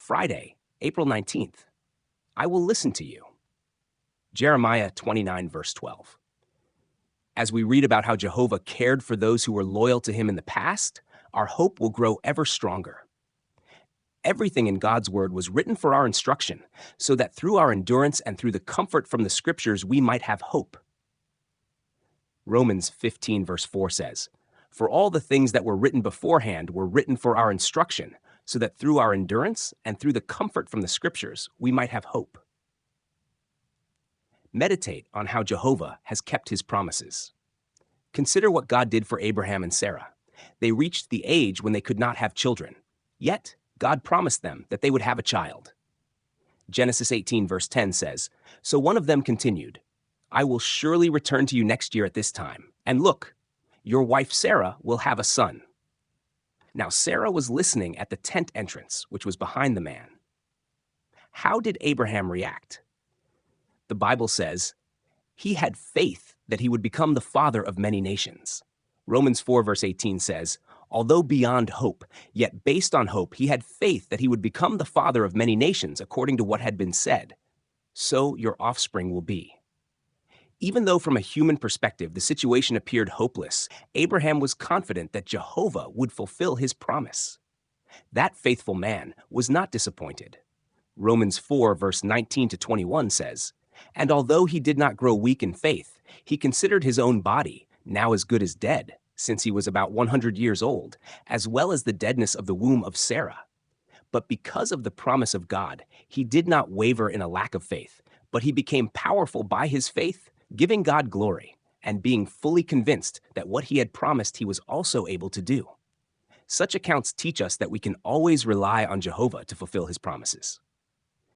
Friday, April 19th. I will listen to you. Jeremiah 29, verse 12. As we read about how Jehovah cared for those who were loyal to him in the past, our hope will grow ever stronger. Everything in God's word was written for our instruction, so that through our endurance and through the comfort from the scriptures we might have hope. Romans 15, verse 4 says, "For all the things that were written beforehand were written for our instruction, so that through our endurance and through the comfort from the scriptures we might have hope." Meditate on how Jehovah has kept his promises. Consider what God did for Abraham and Sarah. They reached the age when they could not have children, yet God promised them that they would have a child. Genesis 18, verse 10 says, "So one of them continued, 'I will surely return to you next year at this time, and look, your wife Sarah will have a son.' Now Sarah was listening at the tent entrance, which was behind the man." How did Abraham react? The Bible says, he had faith that he would become the father of many nations. Romans 4, verse 18 says, "Although beyond hope, yet based on hope, he had faith that he would become the father of many nations according to what had been said. So your offspring will be." Even though from a human perspective the situation appeared hopeless, Abraham was confident that Jehovah would fulfill his promise. That faithful man was not disappointed. Romans 4, verse 19 to 21 says, "And although he did not grow weak in faith, he considered his own body, now as good as dead, since he was about 100 years old, as well as the deadness of the womb of Sarah. But because of the promise of God, he did not waver in a lack of faith, but he became powerful by his faith, giving God glory, and being fully convinced that what he had promised he was also able to do." Such accounts teach us that we can always rely on Jehovah to fulfill his promises.